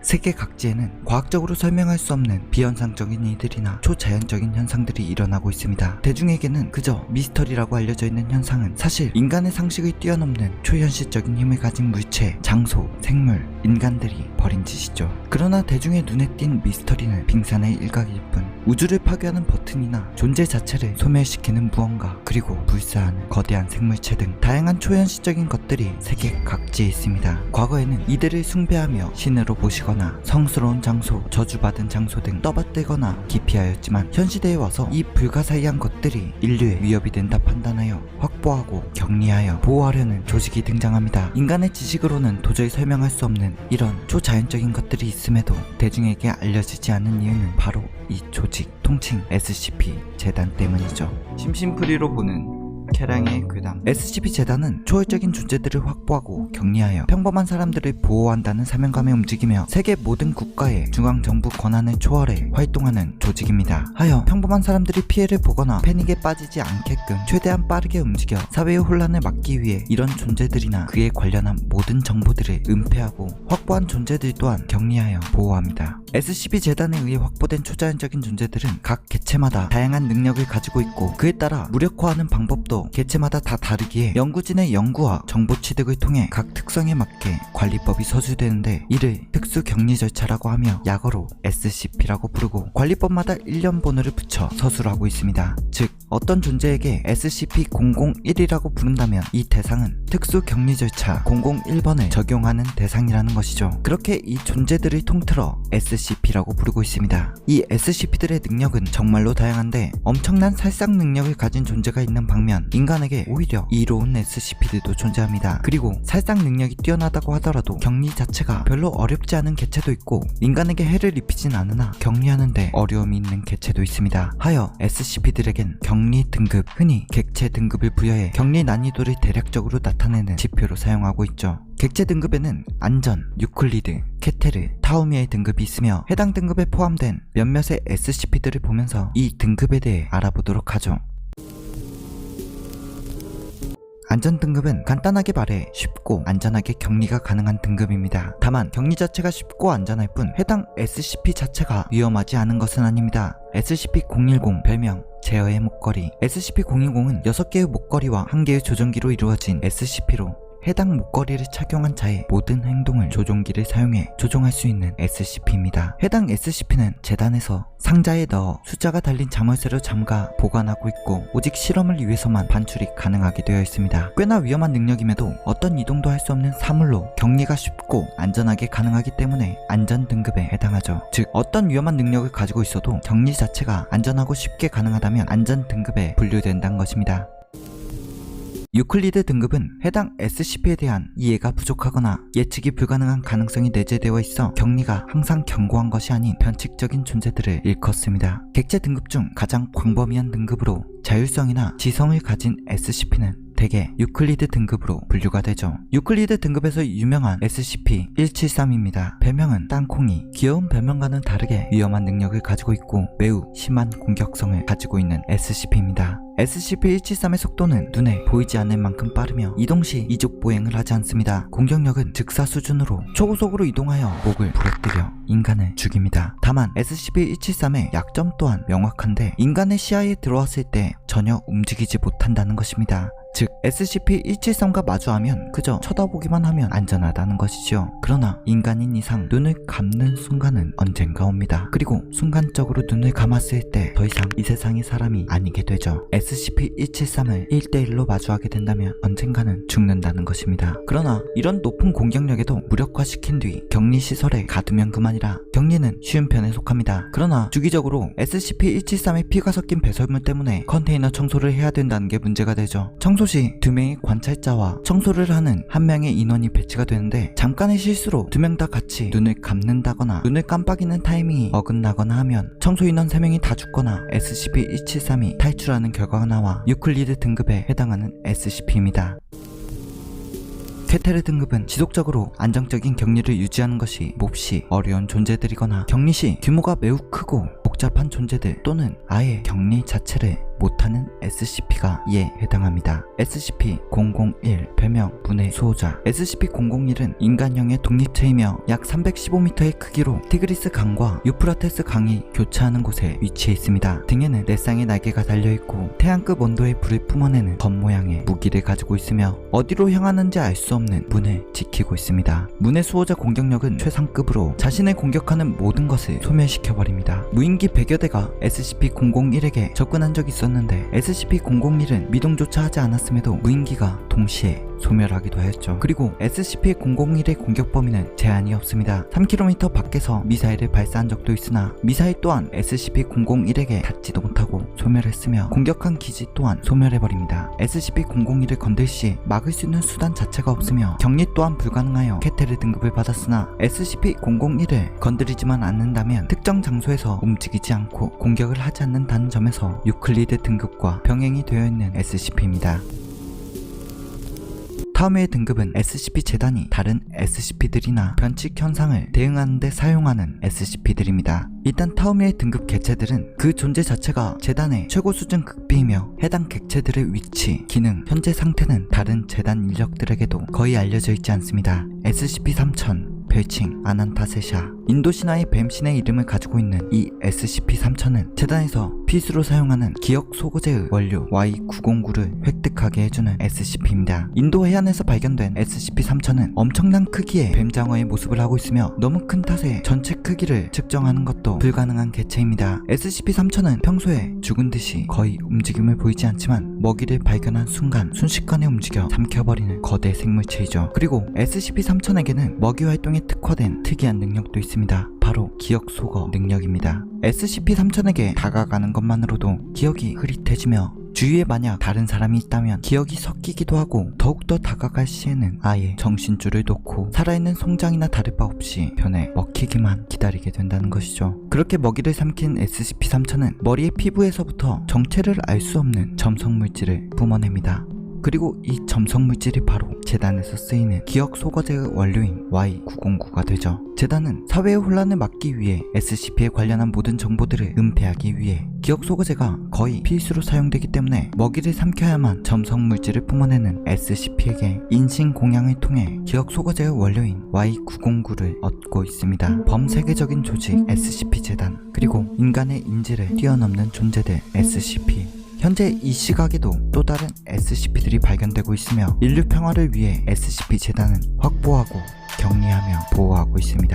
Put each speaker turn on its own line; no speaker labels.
세계 각지에는 과학적으로 설명할 수 없는 비현상적인 일들이나 초자연적인 현상들이 일어나고 있습니다. 대중에게는 그저 미스터리라고 알려져 있는 현상은 사실 인간의 상식을 뛰어넘는 초현실적인 힘을 가진 물체, 장소, 생물, 인간들이 벌인 짓이죠. 그러나 대중의 눈에 띈 미스터리는 빙산의 일각일 뿐, 우주를 파괴하는 버튼이나 존재 자체를 소멸시키는 무언가, 그리고 불사하는 거대한 생물체 등 다양한 초현실적인 것들이 세계 각지에 있습니다. 과거에는 이들을 숭배하며 신으로 모시거나 성스러운 장소, 저주받은 장소 등 떠받들거나 기피하였지만 현시대에 와서 이 불가사의한 것들이 인류의 위협이 된다 판단하여 확보하고 격리하여 보호하려는 조직이 등장합니다. 인간의 지식으로는 도저히 설명할 수 없는 이런 초자연적인 것들이 있음에도 대중에게 알려지지 않는 이유는 바로 이 조직, 통칭 SCP 재단 때문이죠. 심심풀이로 보는 캐랑의 괴담. SCP 재단은 초월적인 존재들을 확보하고 격리하여 평범한 사람들을 보호한다는 사명감에 움직이며 세계 모든 국가의 중앙정부 권한을 초월해 활동하는 조직입니다. 하여 평범한 사람들이 피해를 보거나 패닉에 빠지지 않게끔 최대한 빠르게 움직여 사회의 혼란을 막기 위해 이런 존재들이나 그에 관련한 모든 정보들을 은폐하고 확보한 존재들 또한 격리하여 보호합니다. SCP 재단에 의해 확보된 초자연적인 존재들은 각 개체마다 다양한 능력을 가지고 있고 그에 따라 무력화하는 방법도 개체마다 다 다르기에 연구진의 연구와 정보 취득을 통해 각 특성에 맞게 관리법이 서술되는데 이를 특수 격리 절차라고 하며 약어로 SCP라고 부르고 관리법마다 1년 번호를 붙여 서술하고 있습니다. 즉 어떤 존재에게 SCP-001이라고 부른다면 이 대상은 특수 격리 절차 001번을 적용하는 대상이라는 것이죠. 그렇게 이 존재들을 통틀어 SCP라고 부르고 있습니다. 이 SCP들의 능력은 정말로 다양한데 엄청난 살상 능력을 가진 존재가 있는 반면 인간에게 오히려 이로운 SCP들도 존재합니다. 그리고 살상 능력이 뛰어나다고 하더라도 격리 자체가 별로 어렵지 않은 개체도 있고 인간에게 해를 입히진 않으나 격리하는데 어려움이 있는 개체도 있습니다. 하여 SCP들에겐 격리 등급, 흔히 객체 등급을 부여해 격리 난이도를 대략적으로 나타내는 지표로 사용하고 있죠. 객체 등급에는 안전, 유클리드, 케테르, 타우미의 등급이 있으며 해당 등급에 포함된 몇몇의 SCP들을 보면서 이 등급에 대해 알아보도록 하죠. 안전 등급은 간단하게 말해 쉽고 안전하게 격리가 가능한 등급입니다. 다만 격리 자체가 쉽고 안전할 뿐 해당 SCP 자체가 위험하지 않은 것은 아닙니다. SCP-010 별명 제어의 목걸이. SCP-010은 6개의 목걸이와 1개의 조종기로 이루어진 SCP로 해당 목걸이를 착용한 자의 모든 행동을 조종기를 사용해 조종할 수 있는 SCP입니다. 해당 SCP는 재단에서 상자에 넣어 숫자가 달린 자물쇠로 잠가 보관하고 있고 오직 실험을 위해서만 반출이 가능하게 되어 있습니다. 꽤나 위험한 능력임에도 어떤 이동도 할 수 없는 사물로 격리가 쉽고 안전하게 가능하기 때문에 안전 등급에 해당하죠. 즉 어떤 위험한 능력을 가지고 있어도 격리 자체가 안전하고 쉽게 가능하다면 안전 등급에 분류된다는 것입니다. 유클리드 등급은 해당 SCP에 대한 이해가 부족하거나 예측이 불가능한 가능성이 내재되어 있어 격리가 항상 견고한 것이 아닌 변칙적인 존재들을 일컫습니다. 객체 등급 중 가장 광범위한 등급으로 자율성이나 지성을 가진 SCP는 대개 유클리드 등급으로 분류가 되죠. 유클리드 등급에서 유명한 SCP-173입니다. 별명은 땅콩이. 귀여운 별명과는 다르게 위험한 능력을 가지고 있고 매우 심한 공격성을 가지고 있는 SCP입니다. SCP-173의 속도는 눈에 보이지 않을 만큼 빠르며 이동 시 이족 보행을 하지 않습니다. 공격력은 즉사 수준으로 초고속으로 이동하여 목을 부러뜨려 인간을 죽입니다. 다만 SCP-173의 약점 또한 명확한데 인간의 시야에 들어왔을 때 전혀 움직이지 못한다는 것입니다. 즉 SCP-173과 마주하면 그저 쳐다보기만 하면 안전하다는 것이죠. 그러나 인간인 이상 눈을 감는 순간은 언젠가 옵니다. 그리고 순간적으로 눈을 감았을 때 더 이상 이 세상의 사람이 아니게 되죠. SCP-173을 1대1로 마주하게 된다면 언젠가는 죽는다는 것입니다. 그러나 이런 높은 공격력에도 무력화시킨 뒤 격리시설에 가두면 그만이라 격리는 쉬운 편에 속합니다. 그러나 주기적으로 SCP-173의 피가 섞인 배설물 때문에 컨테이너 청소를 해야 된다는 게 문제가 되죠. 청소 시 2명의 관찰자와 청소를 하는 1명의 인원이 배치가 되는데 잠깐의 실수로 2명 다 같이 눈을 감는다거나 눈을 깜빡이는 타이밍이 어긋나거나 하면 청소 인원 3명이 다 죽거나 SCP-173이 탈출하는 결과가 나와 유클리드 등급에 해당하는 SCP입니다. 케테르 등급은 지속적으로 안정적인 격리를 유지하는 것이 몹시 어려운 존재들이거나 격리 시 규모가 매우 크고 복잡한 존재들 또는 아예 격리 자체를 못하는 SCP가 이에 해당합니다. SCP-001 별명 문의 수호자. SCP-001은 인간형의 독립체이며 약 315m의 크기로 티그리스 강과 유프라테스 강이 교차하는 곳에 위치해 있습니다. 등에는 4쌍의 날개가 달려있고 태양급 온도의 불을 뿜어내는 검 모양의 무기를 가지고 있으며 어디로 향하는지 알 수 없는 문을 지키고 있습니다. 문의 수호자 공격력은 최상급으로 자신을 공격하는 모든 것을 소멸시켜버립니다. 무인기 100여 대가 SCP-001에게 접근한 적이 있었는데 SCP-001은 미동조차 하지 않았음에도 무인기가 동시에 소멸하기도 하였죠. 그리고 SCP-001의 공격 범위는 제한이 없습니다. 3km 밖에서 미사일을 발사한 적도 있으나 미사일 또한 SCP-001에게 닿지도 못하고 소멸했으며 공격한 기지 또한 소멸해버립니다. SCP-001을 건들 시 막을 수 있는 수단 자체가 없으며 격리 또한 불가능하여 케테르 등급을 받았으나 SCP-001을 건드리지만 않는다면 특정 장소에서 움직이지 않고 공격을 하지 않는다는 점에서 유클리드 등급과 병행이 되어 있는 SCP입니다. 다음의 등급은 SCP-재단이 다른 SCP들이나 변칙 현상을 대응하는 데 사용하는 SCP들입니다. 일단 타우미의 등급 객체들은 그 존재 자체가 재단의 최고 수준 극비이며 해당 객체들의 위치, 기능, 현재 상태는 다른 재단 인력들에게도 거의 알려져 있지 않습니다. SCP-3000 별칭 아난타세샤. 인도 신화의 뱀신의 이름을 가지고 있는 이 SCP-3000은 재단에서 필수로 사용하는 기억 소고제의 원료 Y909를 획득하게 해주는 SCP입니다. 인도 해안에서 발견된 SCP-3000은 엄청난 크기의 뱀장어의 모습을 하고 있으며 너무 큰 탓에 전체 크기를 측정하는 것도 불가능한 개체입니다. SCP-3000은 평소에 죽은 듯이 거의 움직임을 보이지 않지만 먹이를 발견한 순간 순식간에 움직여 삼켜버리는 거대 생물체이죠. 그리고 SCP-3000에게는 먹이 활동에 특화된 특이한 능력도 있습니다. 바로 기억 소거 능력입니다. SCP-3000에게 다가가는 것만으로도 기억이 흐릿해지며 주위에 만약 다른 사람이 있다면 기억이 섞이기도 하고 더욱더 다가갈 시에는 아예 정신줄을 놓고 살아있는 송장이나 다를 바 없이 변에 먹히기만 기다리게 된다는 것이죠. 그렇게 먹이를 삼킨 SCP-3000은 머리의 피부에서부터 정체를 알 수 없는 점성물질을 뿜어냅니다. 그리고 이 점성물질이 바로 재단에서 쓰이는 기억 소거제의 원료인 Y909가 되죠. 재단은 사회의 혼란을 막기 위해 SCP에 관련한 모든 정보들을 은폐하기 위해 기억 소거제가 거의 필수로 사용되기 때문에 먹이를 삼켜야만 점성물질을 뿜어내는 SCP에게 인신공양을 통해 기억 소거제의 원료인 Y909를 얻고 있습니다. 범세계적인 조직 SCP 재단, 그리고 인간의 인지를 뛰어넘는 존재들 SCP. 현재 이 시각에도 또 다른 SCP들이 발견되고 있으며 인류 평화를 위해 SCP 재단은 확보하고 격리하며 보호하고 있습니다.